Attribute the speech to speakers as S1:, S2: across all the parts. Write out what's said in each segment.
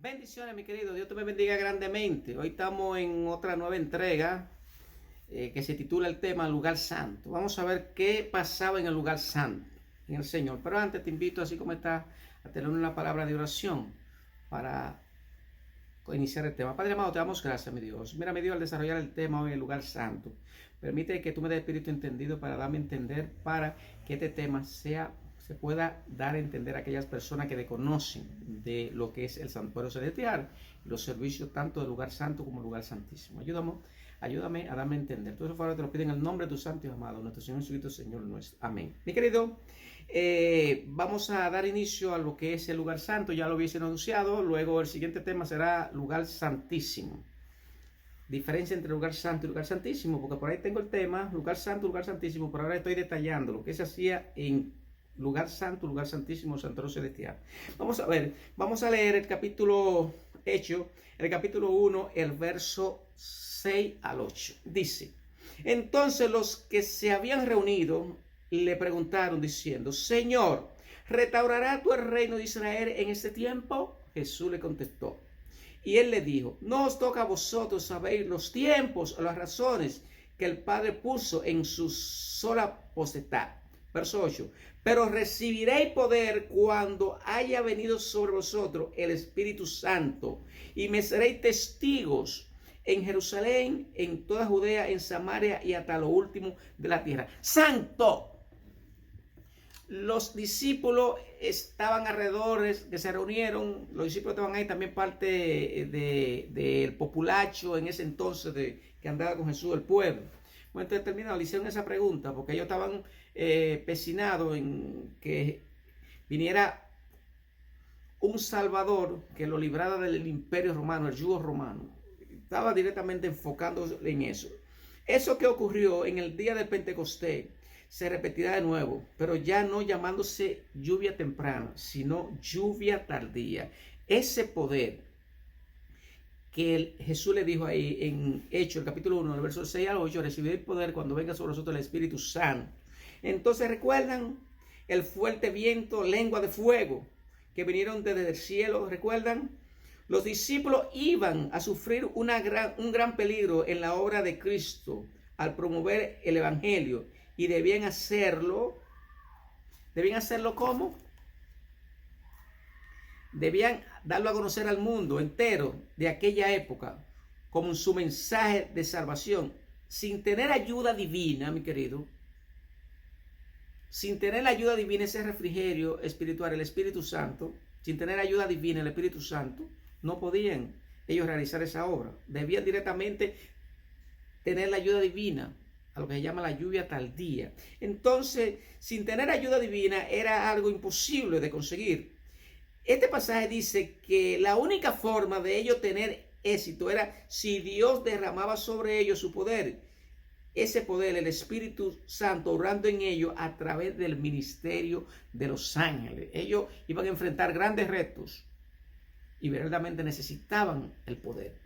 S1: Bendiciones, mi querido. Dios te me bendiga grandemente. Hoy estamos en otra nueva entrega que se titula el tema Lugar Santo. Vamos a ver qué pasaba en el lugar santo, en el Señor. Pero antes te invito, así como está, a tener una palabra de oración para iniciar el tema. Padre amado, te damos gracias, mi Dios. Mira, mi Dios, al desarrollar el tema hoy en el lugar santo, permite que tú me des espíritu entendido para darme a entender, para que este tema se pueda dar a entender a aquellas personas que desconocen de lo que es el santuario celestial, los servicios tanto del lugar santo como del lugar santísimo. Ayúdame a darme a entender. Todo eso favor te lo pido en el nombre de tu santo y amado, nuestro Señor Jesucristo, Señor nuestro. Amén. Mi querido, vamos a dar inicio a lo que es el lugar santo. Ya lo hubiese anunciado. Luego el siguiente tema será lugar santísimo. Diferencia entre lugar santo y lugar santísimo, porque por ahí tengo el tema lugar santo, lugar santísimo, pero ahora estoy detallando lo que se hacía en lugar santo, lugar santísimo, santuario celestial. Vamos a ver, vamos a leer el capítulo Hecho, el capítulo 1, el verso 6 al 8. Dice: entonces los que se habían reunido le preguntaron diciendo: Señor, ¿restaurará tú el reino de Israel en este tiempo? Jesús le contestó, y él le dijo: no os toca a vosotros saber los tiempos o las razones que el Padre puso en su sola potestad. Verso 8. Pero recibiréis poder cuando haya venido sobre vosotros el Espíritu Santo, y me seréis testigos en Jerusalén, en toda Judea, en Samaria y hasta lo último de la tierra. Santo. Los discípulos estaban alrededor, que se reunieron. Los discípulos estaban ahí, también parte del populacho en ese entonces que andaba con Jesús, el pueblo. Bueno, entonces terminaron, le hicieron esa pregunta porque ellos estaban pecinados en que viniera un Salvador que lo librara del imperio romano, el yugo romano. Estaba directamente enfocando en eso. Eso que ocurrió en el día del Pentecostés se repetirá de nuevo, pero ya no llamándose lluvia temprana, sino lluvia tardía. Ese poder que Jesús le dijo ahí en Hechos, el capítulo 1, el verso 6 al 8, recibiréis poder cuando venga sobre nosotros el Espíritu Santo. Entonces recuerdan el fuerte viento, lengua de fuego, que vinieron desde el cielo. ¿Recuerdan? Los discípulos iban a sufrir un gran peligro en la obra de Cristo al promover el Evangelio, y debían hacerlo ¿cómo? Debían darlo a conocer al mundo entero de aquella época como su mensaje de salvación, sin tener ayuda divina, mi querido. Sin tener la ayuda divina, ese refrigerio espiritual, el Espíritu Santo, sin tener ayuda divina, el Espíritu Santo, no podían ellos realizar esa obra. Debían directamente tener la ayuda divina, a lo que se llama la lluvia tardía. Entonces, sin tener ayuda divina era algo imposible de conseguir. Este pasaje dice que la única forma de ellos tener éxito era si Dios derramaba sobre ellos su poder. Ese poder, el Espíritu Santo, obrando en ellos a través del ministerio de los ángeles. Ellos iban a enfrentar grandes retos y verdaderamente necesitaban el poder.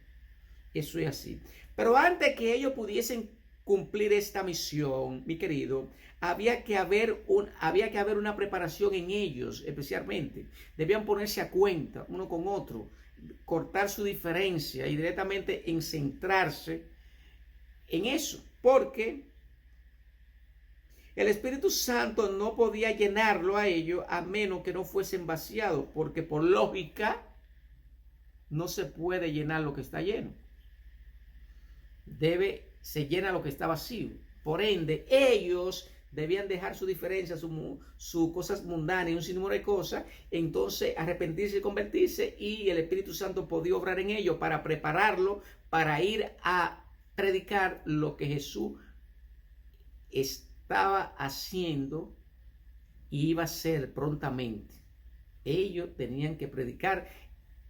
S1: Eso es así. Pero antes que ellos pudiesen cumplir esta misión, mi querido, había que haber una preparación en ellos, especialmente. Debían ponerse a cuenta uno con otro, cortar su diferencia y directamente en centrarse en eso, porque el Espíritu Santo no podía llenarlo a ellos a menos que no fuesen vaciados, porque por lógica no se puede llenar lo que está lleno. Se llena lo que está vacío. Por ende, ellos debían dejar su diferencia, sus cosas mundanas y un sinnúmero de cosas, entonces arrepentirse y convertirse, y el Espíritu Santo podía obrar en ellos para prepararlo para ir a predicar lo que Jesús estaba haciendo y iba a hacer prontamente. Ellos tenían que predicar,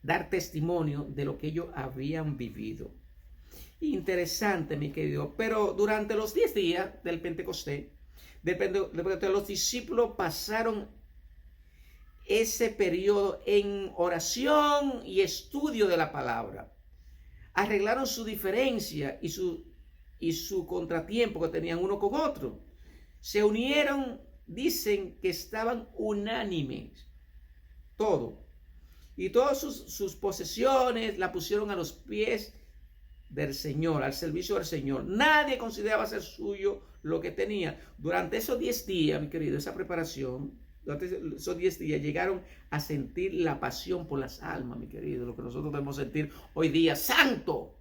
S1: dar testimonio de lo que ellos habían vivido. Interesante, mi querido. Pero durante los 10 días del Pentecostés, los discípulos pasaron ese periodo en oración y estudio de la palabra. Arreglaron su diferencia y su contratiempo que tenían uno con otro. Se unieron, dicen que estaban unánimes, todo. y todas sus posesiones la pusieron a los pies del Señor, al servicio del Señor. Nadie consideraba ser suyo lo que tenía. Durante esos 10 días, mi querido, esa preparación, durante esos 10 días llegaron a sentir la pasión por las almas, mi querido, lo que nosotros debemos sentir hoy día. ¡Santo!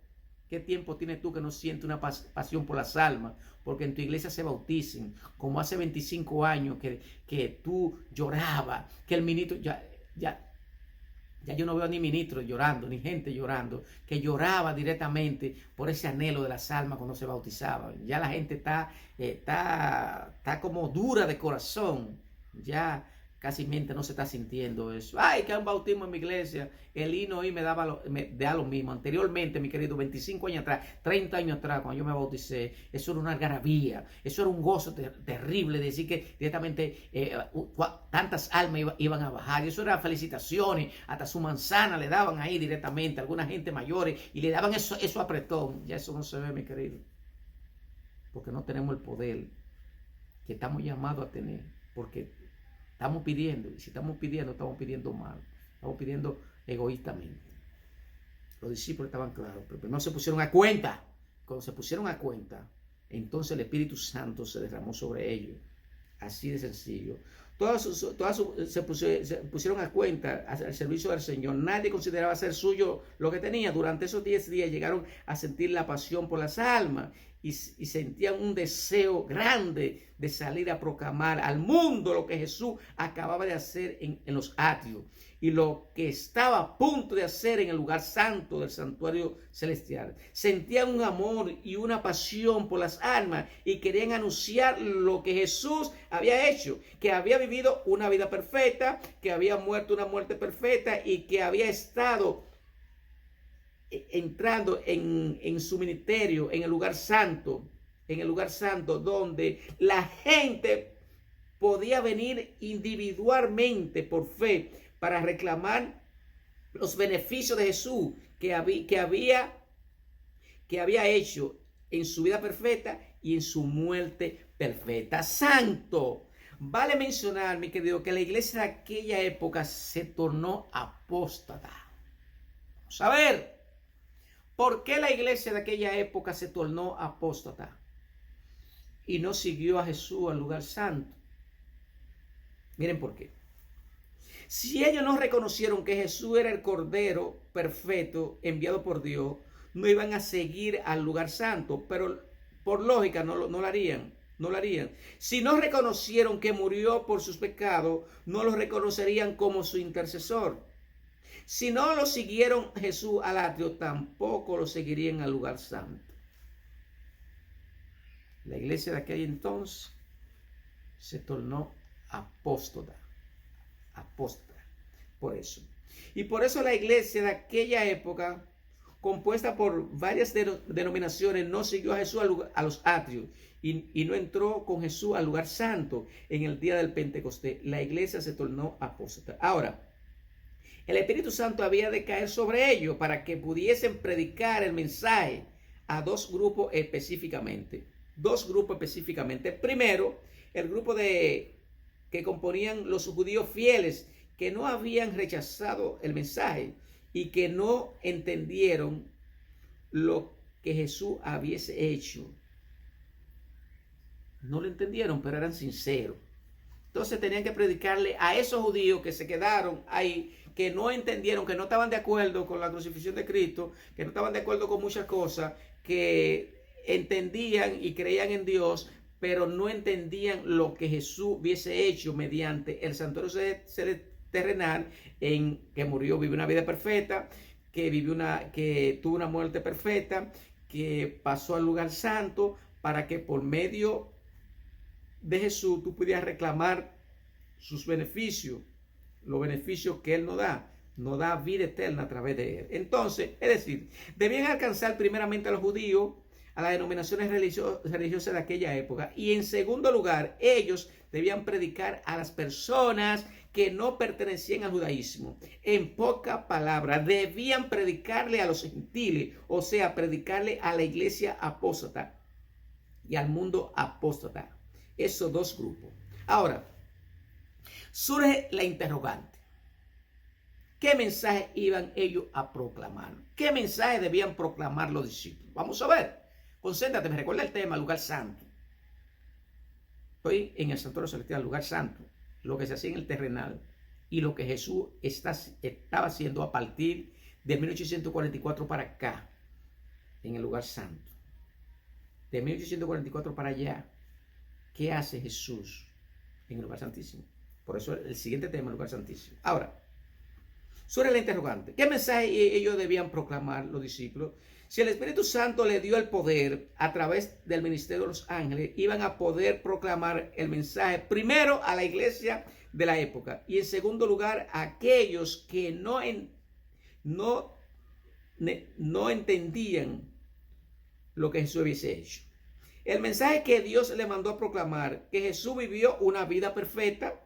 S1: ¿Qué tiempo tienes tú que no sientes una pasión por las almas? Porque en tu iglesia se bauticen, como hace 25 años que tú llorabas, que el ministro, ya yo no veo ni ministros llorando, ni gente llorando, que lloraba directamente por ese anhelo de las almas cuando se bautizaban. Ya la gente está como dura de corazón, ya casi no se está sintiendo eso. Ay, que hay un bautismo en mi iglesia, el himno hoy me da lo mismo. Anteriormente, mi querido, 25 años atrás, 30 años atrás, cuando yo me bauticé, eso era una algarabía, eso era un gozo terrible, de decir que directamente tantas almas iban a bajar, y eso era felicitaciones, hasta su manzana le daban ahí directamente, alguna gente mayores, y le daban eso apretón. Ya eso no se ve, mi querido, porque no tenemos el poder que estamos llamados a tener, porque estamos pidiendo, y si estamos pidiendo mal, estamos pidiendo egoístamente. Los discípulos estaban claros, pero no se pusieron a cuenta. Cuando se pusieron a cuenta, entonces el Espíritu Santo se derramó sobre ellos. Así de sencillo. Se pusieron a cuenta al servicio del Señor. Nadie consideraba ser suyo lo que tenía. Durante esos 10 días llegaron a sentir la pasión por las almas y sentían un deseo grande de salir a proclamar al mundo lo que Jesús acababa de hacer en los atrios y lo que estaba a punto de hacer en el lugar santo del santuario celestial. Sentían un amor y una pasión por las almas y querían anunciar lo que Jesús había hecho, que había vivido una vida perfecta, que había muerto una muerte perfecta y que había estado entrando en su ministerio en el lugar santo, donde la gente podía venir individualmente por fe para reclamar los beneficios de Jesús que había hecho en su vida perfecta y en su muerte perfecta. Santo. Vale mencionar, mi querido, que la iglesia de aquella época se tornó apóstata. Vamos a ver, ¿por qué la iglesia de aquella época se tornó apóstata y no siguió a Jesús al lugar santo? Miren por qué. Si ellos no reconocieron que Jesús era el Cordero perfecto enviado por Dios, no iban a seguir al lugar santo, pero por lógica no lo harían. Si no reconocieron que murió por sus pecados, no lo reconocerían como su intercesor. Si no lo siguieron Jesús al atrio, tampoco lo seguirían al lugar santo. La iglesia de aquel entonces se tornó apóstata. Por eso. Y por eso la iglesia de aquella época, compuesta por varias denominaciones, no siguió a Jesús a los atrios y no entró con Jesús al lugar santo en el día del Pentecostés. La iglesia se tornó apóstata. Ahora, el Espíritu Santo había de caer sobre ellos para que pudiesen predicar el mensaje a dos grupos específicamente. Primero, el grupo que componían los judíos fieles que no habían rechazado el mensaje y que no entendieron lo que Jesús hubiese hecho. No lo entendieron, pero eran sinceros. Entonces tenían que predicarle a esos judíos que se quedaron ahí, que no entendieron, que no estaban de acuerdo con la crucifixión de Cristo, que no estaban de acuerdo con muchas cosas, que entendían y creían en Dios, pero no entendían lo que Jesús hubiese hecho mediante el santuario terrenal, en que murió, vivió una vida perfecta, que tuvo una muerte perfecta, que pasó al lugar santo, para que por medio de Jesús tú pudieras reclamar sus beneficios, los beneficios que Él nos da vida eterna a través de Él. Entonces, es decir, debían alcanzar primeramente a los judíos, a las denominaciones religiosas de aquella época, y en segundo lugar, ellos debían predicar a las personas que no pertenecían al judaísmo. En pocas palabras, debían predicarle a los gentiles, o sea, predicarle a la iglesia apóstata y al mundo apóstata. Esos dos grupos. Ahora, surge la interrogante. ¿Qué mensaje iban ellos a proclamar? ¿Qué mensaje debían proclamar los discípulos? Vamos a ver. Concéntrate, me recuerda el tema, lugar santo. Estoy en el santuario celestial, lugar santo, lo que se hacía en el terrenal y lo que Jesús estaba haciendo a partir de 1844 para acá, en el lugar santo. De 1844 para allá, ¿qué hace Jesús en el lugar santísimo? Por eso el siguiente tema, el lugar santísimo. Ahora, sobre la interrogante, ¿qué mensaje ellos debían proclamar los discípulos? Si el Espíritu Santo le dio el poder a través del ministerio de los ángeles, iban a poder proclamar el mensaje primero a la iglesia de la época y en segundo lugar a aquellos que no entendían lo que Jesús hubiese hecho. El mensaje que Dios le mandó a proclamar, que Jesús vivió una vida perfecta,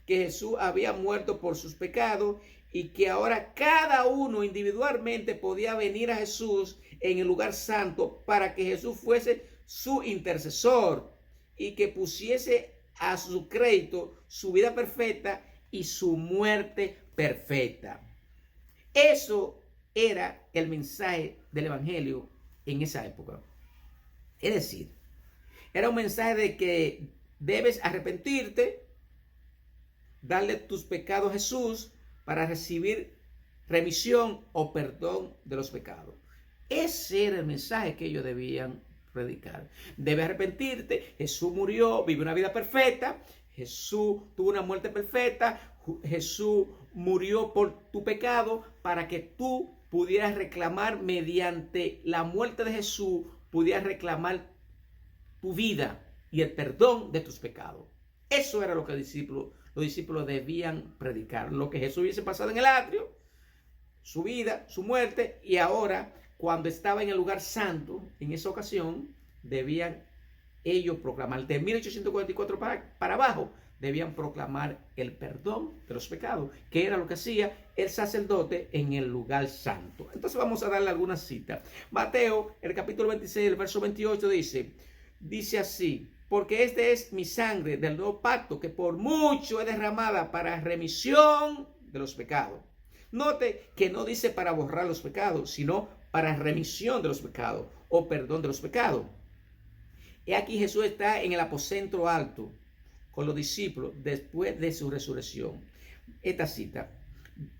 S1: que Jesús había muerto por sus pecados y que ahora cada uno individualmente podía venir a Jesús en el lugar santo para que Jesús fuese su intercesor y que pusiese a su crédito su vida perfecta y su muerte perfecta. Eso era el mensaje del evangelio en esa época. Es decir, era un mensaje de que debes arrepentirte, darle tus pecados a Jesús para recibir remisión o perdón de los pecados. Ese era el mensaje que ellos debían predicar. Debes arrepentirte, Jesús murió, vivió una vida perfecta, Jesús tuvo una muerte perfecta, Jesús murió por tu pecado para que tú pudieras reclamar mediante la muerte de Jesús, pudieras reclamar tu vida y el perdón de tus pecados. Eso era lo que los discípulos debían predicar. Lo que Jesús hubiese pasado en el atrio, su vida, su muerte, y ahora cuando estaba en el lugar santo, en esa ocasión, debían ellos proclamar. De 1844 para abajo, debían proclamar el perdón de los pecados, que era lo que hacía el sacerdote en el lugar santo. Entonces vamos a darle algunas citas. Mateo, el capítulo 26, el verso 28 dice así: porque este es mi sangre del nuevo pacto, que por mucho es derramada para remisión de los pecados. Note que no dice para borrar los pecados, sino para remisión de los pecados o perdón de los pecados. Y aquí Jesús está en el aposento alto con los discípulos después de su resurrección. Esta cita,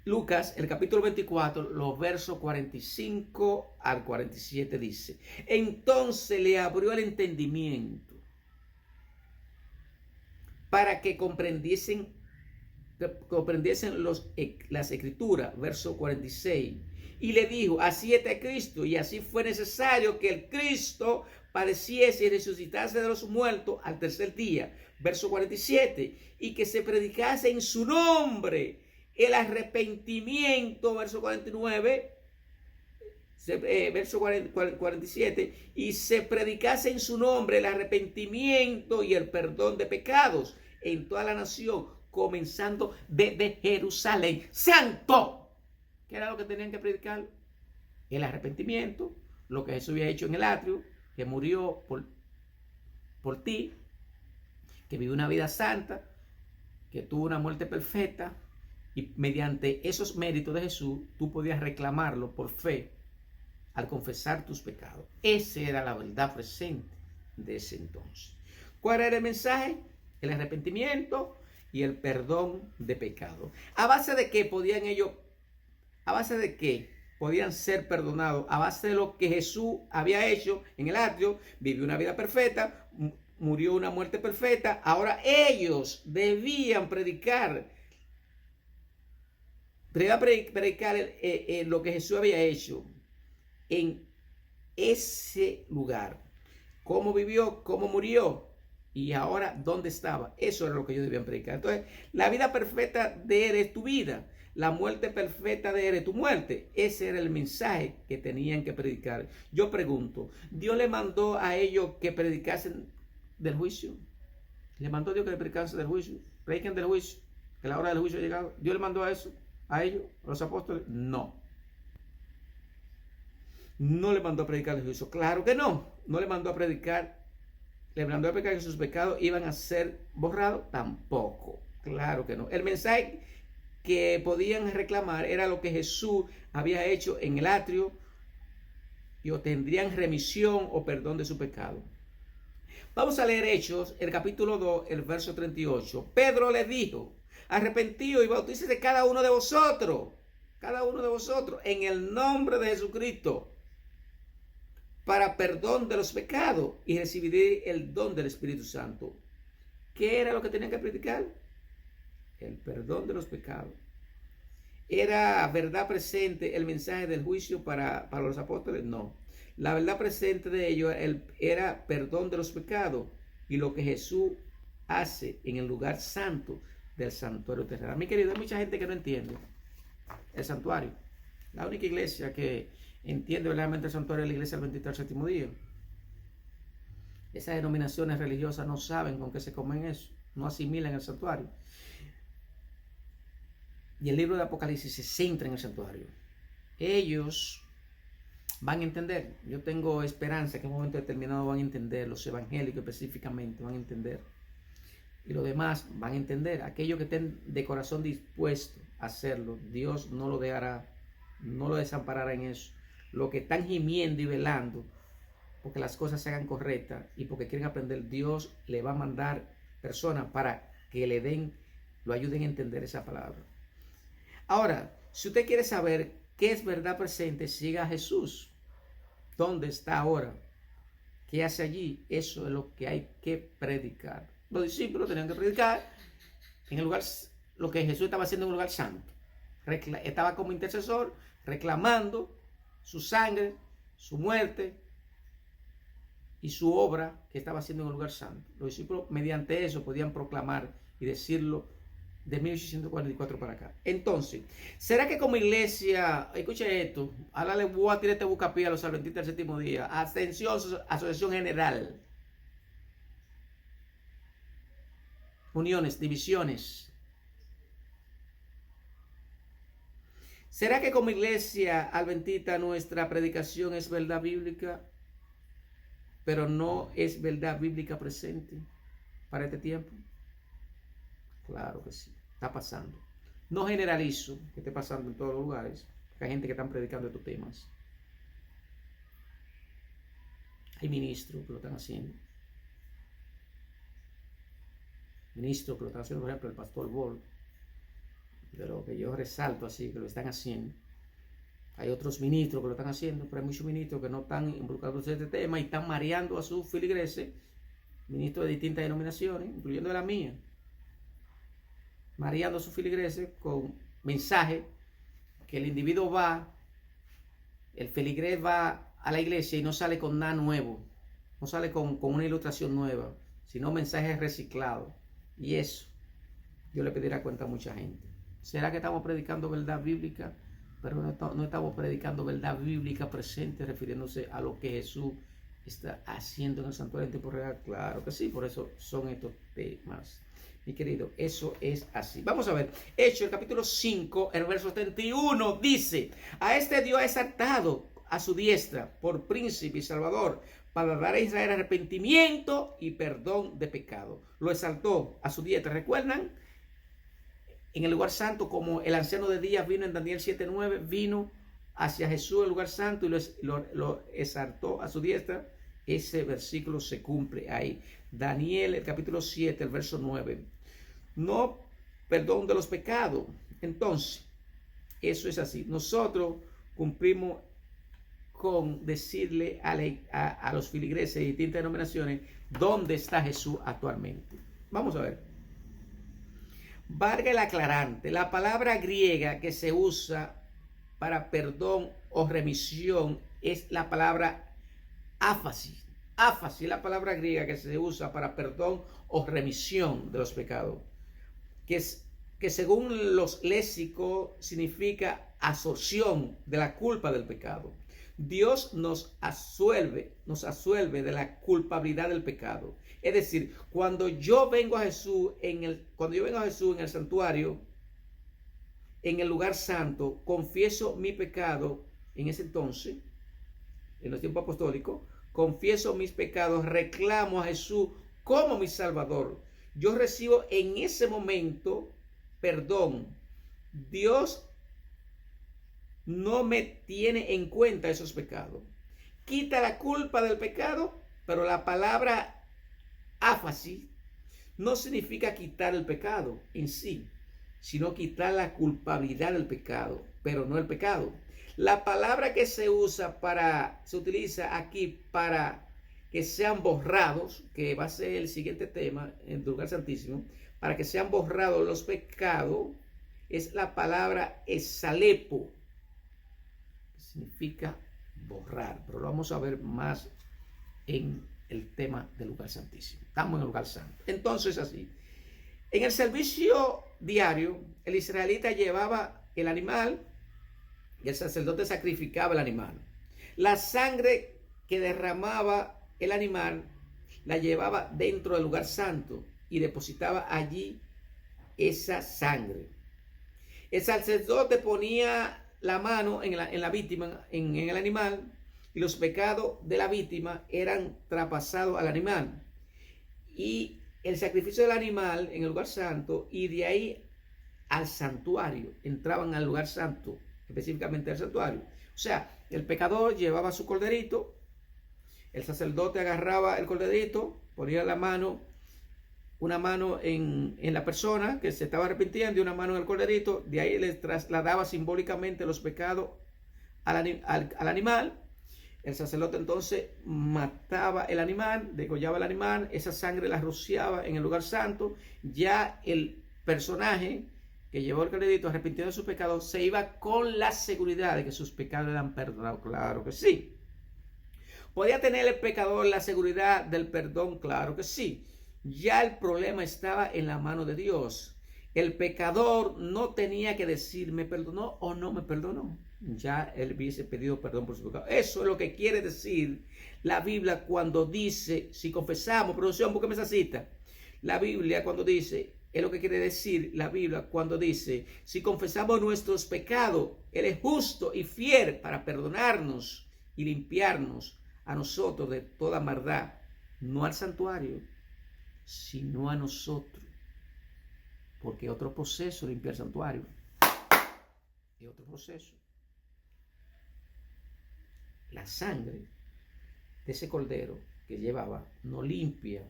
S1: Lucas, el capítulo 24, los versos 45 al 47 dice: entonces le abrió el entendimiento para que comprendiesen las escrituras, verso 46. Y le dijo: así está Cristo, y así fue necesario que el Cristo padeciese y resucitase de los muertos al tercer día, verso 47, y que se predicase en su nombre el arrepentimiento, verso 49, verso 47, y se predicase en su nombre el arrepentimiento y el perdón de pecados en toda la nación, comenzando desde Jerusalén. ¡Santo! ¿Qué era lo que tenían que predicar? El arrepentimiento, lo que Jesús había hecho en el atrio, que murió por ti, que vivió una vida santa, que tuvo una muerte perfecta, y mediante esos méritos de Jesús, tú podías reclamarlo por fe al confesar tus pecados. Esa era la verdad presente de ese entonces. ¿Cuál era el mensaje? El arrepentimiento y el perdón de pecado. ¿A base de qué podían ellos? ¿A base de qué podían ser perdonados? A base de lo que Jesús había hecho en el atrio. Vivió una vida perfecta, murió una muerte perfecta. Ahora ellos debían predicar lo que Jesús había hecho en ese lugar. Cómo vivió, cómo murió y ahora dónde estaba. Eso era lo que ellos debían predicar. Entonces, la vida perfecta de él es tu vida. La muerte perfecta de él es tu muerte. Ese era el mensaje que tenían que predicar. Yo pregunto, ¿Dios le mandó a ellos que predicasen del juicio? ¿Le mandó Dios que predicasen del juicio? ¿Prediquen del juicio? ¿Que la hora del juicio ha llegado? ¿Dios le mandó a eso? ¿A ellos? ¿A los apóstoles? No. No le mandó a predicar el juicio. Claro que no. No le mandó a predicar. Le mandó a predicar que sus pecados iban a ser borrados. Tampoco. Claro que no. El mensaje que podían reclamar era lo que Jesús había hecho en el atrio y obtendrían remisión o perdón de su pecado. Vamos a leer Hechos, el capítulo 2, el verso 38. Pedro le dijo: arrepentido y bautícese cada uno de vosotros, en el nombre de Jesucristo, para perdón de los pecados, y recibiréis el don del Espíritu Santo. ¿Qué era lo que tenían que predicar? El perdón de los pecados. ¿Era verdad presente el mensaje del juicio para los apóstoles? No. La verdad presente de ellos era perdón de los pecados y lo que Jesús hace en el lugar santo del santuario terrenal. Mi querido, hay mucha gente que no entiende el santuario. La única iglesia que entiende verdaderamente el santuario es la iglesia del 23º día. Esas denominaciones religiosas no saben con qué se comen eso, no asimilan el santuario. Y el libro de Apocalipsis se centra en el santuario. Ellos van a entender. Yo tengo esperanza que en un momento determinado van a entender. Los evangélicos específicamente van a entender. Y los demás van a entender. Aquellos que estén de corazón dispuestos a hacerlo, Dios no lo dejará, no lo desamparará en eso. Los que están gimiendo y velando porque las cosas se hagan correctas y porque quieren aprender, Dios le va a mandar personas para que lo ayuden a entender esa palabra. Ahora, si usted quiere saber qué es verdad presente, siga a Jesús. ¿Dónde está ahora? ¿Qué hace allí? Eso es lo que hay que predicar. Los discípulos tenían que predicar en el lugar, lo que Jesús estaba haciendo en un lugar santo. Estaba como intercesor, reclamando su sangre, su muerte y su obra que estaba haciendo en un lugar santo. Los discípulos mediante eso podían proclamar y decirlo de 1844 para acá. Entonces, ¿será que como iglesia, escuche esto, ahora le voy a tirar este bucapié a los adventistas del séptimo día? Atención, asociación general. Uniones, divisiones. ¿Será que como iglesia adventista nuestra predicación es verdad bíblica, pero no es verdad bíblica presente para este tiempo? Claro que sí, está pasando. No generalizo que esté pasando en todos los lugares, porque hay gente que están predicando estos temas. Hay ministros que lo están haciendo. Ministros que lo están haciendo, por ejemplo, el pastor Ball, de lo que yo resalto así, que lo están haciendo. Hay otros ministros que lo están haciendo, pero hay muchos ministros que no están involucrados en este tema y están mareando a sus feligreses, ministros de distintas denominaciones, incluyendo la mía, mareando a sus feligreses con mensajes que el individuo va, el feligrés va a la iglesia y no sale con nada nuevo, no sale con una ilustración nueva, sino mensajes reciclados. Y eso yo le pediré cuenta a mucha gente. ¿Será que estamos predicando verdad bíblica? Pero no estamos predicando verdad bíblica presente, refiriéndose a lo que Jesús está haciendo en el santuario en tiempo real. Claro que sí, por eso son estos temas. Mi querido, eso es así. Vamos a ver, Hechos, el capítulo 5, el verso 31, dice: a este Dios ha exaltado a su diestra por príncipe y salvador, para dar a Israel arrepentimiento y perdón de pecado. Lo exaltó a su diestra. ¿Recuerdan? En el lugar santo, como el anciano de días vino en Daniel 7:9, vino hacia Jesús el lugar santo y lo exaltó a su diestra. Ese versículo se cumple ahí. Daniel, el capítulo 7, el verso 9. No perdón de los pecados. Entonces, eso es así. Nosotros cumplimos con decirle a los feligreses de distintas denominaciones dónde está Jesús actualmente. Vamos a ver. Valga el aclarante, la palabra griega que se usa para perdón o remisión es la palabra áfasis. Áfasis es la palabra griega que se usa para perdón o remisión de los pecados, que según los léxicos significa absorción de la culpa del pecado. Dios nos absuelve de la culpabilidad del pecado. Es decir, cuando yo vengo a Jesús en el santuario, en el lugar santo, confieso mi pecado en ese entonces, en los tiempos apostólicos, confieso mis pecados, reclamo a Jesús como mi Salvador. Yo recibo en ese momento perdón Dios no me tiene en cuenta esos pecados. Quita la culpa del pecado, pero la palabra áfasis no significa quitar el pecado en sí, sino quitar la culpabilidad del pecado, pero no el pecado. La palabra que se utiliza aquí para que sean borrados, que va a ser el siguiente tema en el lugar santísimo, para que sean borrados los pecados, es la palabra esalepo, que significa borrar, pero lo vamos a ver más en el tema del lugar santísimo. Estamos en el lugar santo. Entonces, así, en el servicio diario, el israelita llevaba el animal y el sacerdote sacrificaba el animal. La sangre que derramaba el animal la llevaba dentro del lugar santo y depositaba allí esa sangre. El sacerdote ponía la mano en la víctima, en el animal, y los pecados de la víctima eran traspasados al animal. Y el sacrificio del animal en el lugar santo, y de ahí al santuario, entraban al lugar santo, específicamente al santuario. O sea, el pecador llevaba su corderito, el sacerdote agarraba el corderito, ponía la mano, una mano en la persona que se estaba arrepintiendo y una mano en el corderito, de ahí le trasladaba simbólicamente los pecados al animal. El sacerdote entonces mataba el animal, degollaba el animal, esa sangre la rociaba en el lugar santo. Ya el personaje que llevó el corderito arrepintido de sus pecados se iba con la seguridad de que sus pecados eran perdonados. Claro que sí. ¿Podía tener el pecador la seguridad del perdón? Claro que sí. Ya el problema estaba en la mano de Dios. El pecador no tenía que decir me perdonó o no me perdonó. Ya él hubiese pedido perdón por su pecado. Eso es lo que quiere decir la Biblia cuando dice, si confesamos, producción, búsqueme esa cita. La Biblia cuando dice, es lo que quiere decir la Biblia cuando dice, si confesamos nuestros pecados, Él es justo y fiel para perdonarnos y limpiarnos a nosotros de toda maldad, no al santuario, sino a nosotros. Porque otro proceso limpiar el santuario. Es otro proceso. La sangre de ese cordero que llevaba no limpia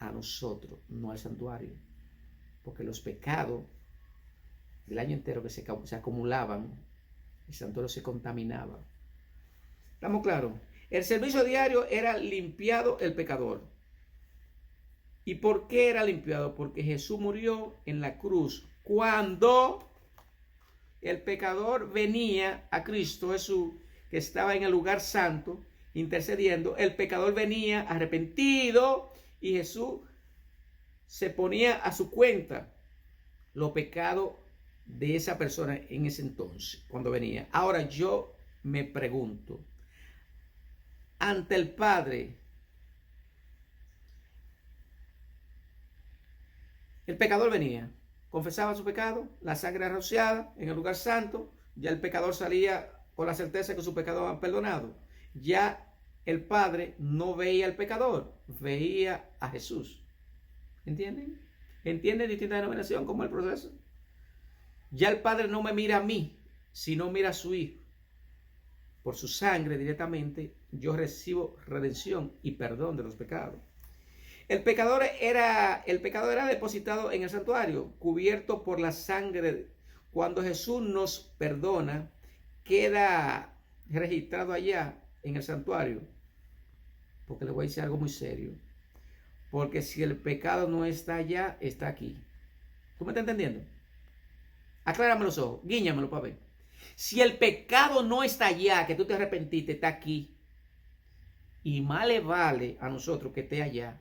S1: a nosotros, no al santuario. Porque los pecados del año entero que se acumulaban, el santuario se contaminaba. ¿Estamos claros? El servicio diario era limpiado el pecador. ¿Y por qué era limpiado? Porque Jesús murió en la cruz. Cuando el pecador venía a Cristo Jesús, que estaba en el lugar santo, intercediendo, el pecador venía arrepentido y Jesús se ponía a su cuenta los pecados de esa persona en ese entonces, cuando venía. Ahora yo me pregunto, ante el Padre, el pecador venía, confesaba su pecado, la sangre rociada en el lugar santo, ya el pecador salía con la certeza que su pecado era perdonado. Ya el Padre no veía al pecador, veía a Jesús. ¿Entienden? ¿Entienden distinta denominación como el proceso? Ya el Padre no me mira a mí, sino mira a su Hijo. Por su sangre directamente yo recibo redención y perdón de los pecados. El pecador era depositado en el santuario, cubierto por la sangre. Cuando Jesús nos perdona, queda registrado allá en el santuario. Porque le voy a decir algo muy serio. Porque si el pecado no está allá, está aquí. ¿Tú me estás entendiendo? Aclárame los ojos, guíñamelo para ver. Si el pecado no está allá, que tú te arrepentiste, está aquí. Y más le vale a nosotros que esté allá.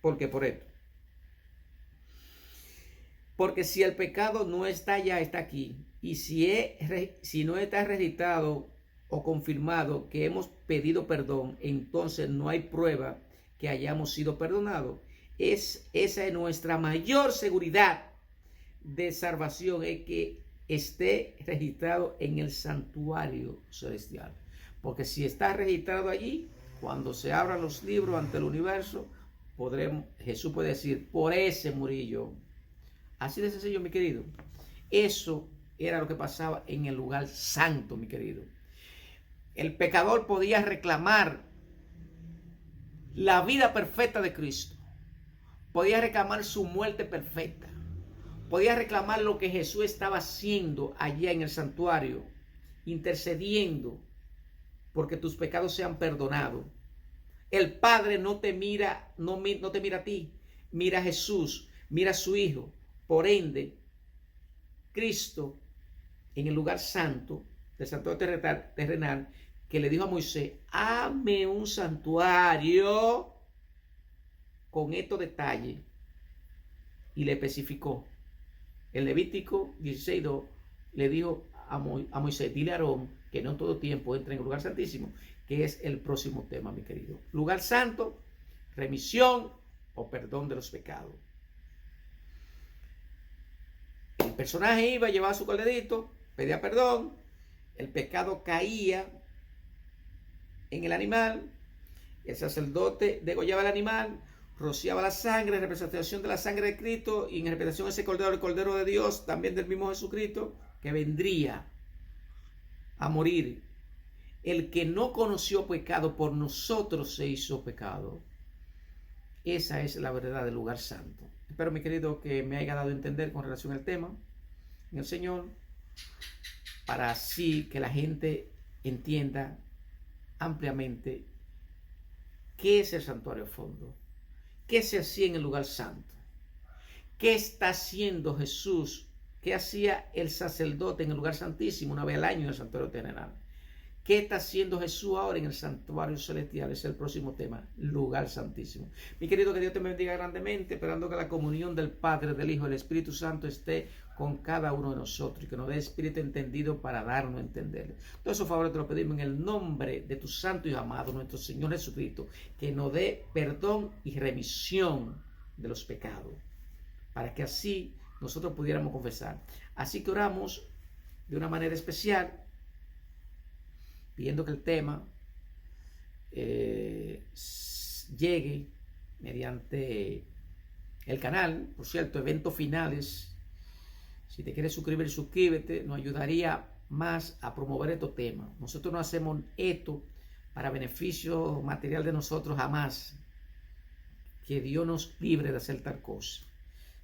S1: Porque por esto. Porque si el pecado no está allá, está aquí. Y si no está registrado o confirmado que hemos pedido perdón, entonces no hay prueba que hayamos sido perdonados. Esa es nuestra mayor seguridad de salvación, es que esté registrado en el santuario celestial. Porque si está registrado allí, cuando se abran los libros ante el universo, Jesús puede decir, por ese morí yo. Así de sencillo, mi querido. Eso era lo que pasaba en el lugar santo, mi querido. El pecador podía reclamar la vida perfecta de Cristo. Podía reclamar su muerte perfecta. Podía reclamar lo que Jesús estaba haciendo allá en el santuario, intercediendo porque tus pecados sean perdonados. El Padre no te mira, no te mira a ti, mira a Jesús, mira a su Hijo. Por ende, Cristo, en el lugar santo, del santuario terrenal, que le dijo a Moisés, hazme un santuario con estos detalles, y le especificó. El Levítico 16:2 le dijo a Moisés, dile a Aarón que no en todo tiempo entre en el lugar santísimo, que es el próximo tema, mi querido. Lugar santo, remisión o perdón de los pecados. El personaje iba, llevaba su corderito, pedía perdón, el pecado caía en el animal, el sacerdote degollaba el animal, rociaba la sangre en representación de la sangre de Cristo y en representación de ese cordero, el cordero de Dios, también del mismo Jesucristo, que vendría a morir. El que no conoció pecado por nosotros se hizo pecado. Esa es la verdad del lugar santo. Espero, mi querido, que me haya dado a entender con relación al tema en el Señor, para así que la gente entienda ampliamente qué es el santuario de fondo, qué se hacía en el lugar santo, qué está haciendo Jesús, qué hacía el sacerdote en el lugar santísimo una vez al año en el santuario terrenal. ¿Qué está haciendo Jesús ahora en el santuario celestial? Es el próximo tema, lugar santísimo. Mi querido, que Dios te bendiga grandemente, esperando que la comunión del Padre, del Hijo y del Espíritu Santo esté con cada uno de nosotros y que nos dé espíritu entendido para darnos a entender. Todos esos favores te lo pedimos en el nombre de tu santo y amado, nuestro Señor Jesucristo, que nos dé perdón y remisión de los pecados, para que así nosotros pudiéramos confesar. Así que oramos de una manera especial, pidiendo que el tema llegue mediante el canal. Por cierto, eventos finales. Si te quieres suscribir, suscríbete. Nos ayudaría más a promover estos temas. Nosotros no hacemos esto para beneficio material de nosotros, jamás. Que Dios nos libre de hacer tal cosa,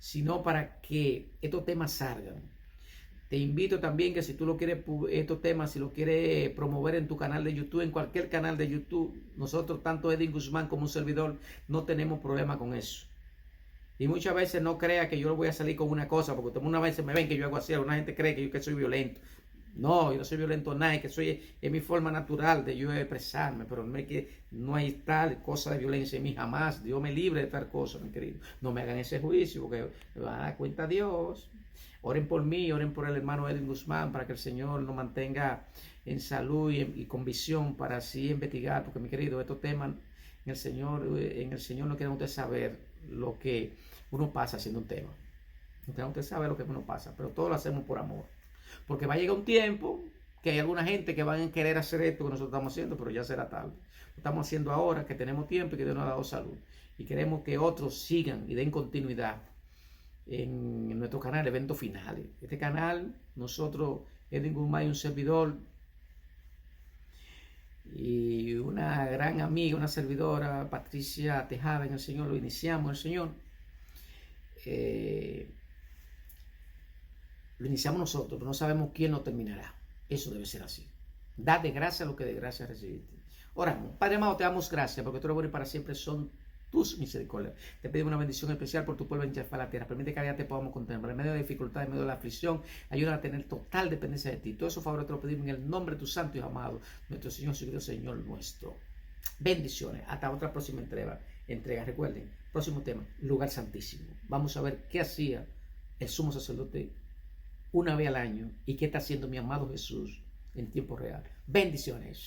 S1: sino para que estos temas salgan. Te invito también que si tú lo quieres, estos temas, si lo quieres promover en tu canal de YouTube, en cualquier canal de YouTube, nosotros, tanto Edwin Guzmán como un servidor, no tenemos problema con eso. Y muchas veces no crea que yo voy a salir con una cosa, porque una vez me ven que yo hago así, alguna gente cree que yo soy violento. No, yo no soy violento nada, que es mi forma natural de yo expresarme, pero no hay tal cosa de violencia en mí jamás. Dios me libre de tal cosa, mi querido. No me hagan ese juicio, porque me van a dar cuenta a Dios. Oren por mí, oren por el hermano Edwin Guzmán, para que el Señor nos mantenga en salud y con visión para así investigar, porque mi querido, estos temas en el Señor no quieren usted saber lo que uno pasa haciendo un tema. No quieren usted saber lo que uno pasa, pero todo lo hacemos por amor. Porque va a llegar un tiempo que hay alguna gente que van a querer hacer esto que nosotros estamos haciendo, pero ya será tarde. Lo estamos haciendo ahora que tenemos tiempo y que Dios nos ha dado salud. Y queremos que otros sigan y den continuidad en nuestro canal, eventos finales. Este canal, nosotros, Edwin Guzmán y un servidor, y una gran amiga, una servidora, Patricia Tejada, en el Señor, lo iniciamos en el Señor. Lo iniciamos nosotros, pero no sabemos quién lo terminará. Eso debe ser así. Da de gracia lo que de gracia recibiste. Oramos. Padre amado, te damos gracias porque tú eres bueno y para siempre son tus misericordias. Te pedimos una bendición especial por tu pueblo en la tierra. Permite que cada día te podamos contemplar en medio de dificultades, en medio de la aflicción. Ayúdanos a tener total dependencia de ti. Todos esos favores te lo pedimos en el nombre de tu santo y amado, nuestro Señor Jesucristo, Señor nuestro. Bendiciones. Hasta otra próxima entrega. Recuerden, próximo tema, lugar santísimo. Vamos a ver qué hacía el sumo sacerdote una vez al año y qué está haciendo mi amado Jesús en tiempo real. Bendiciones.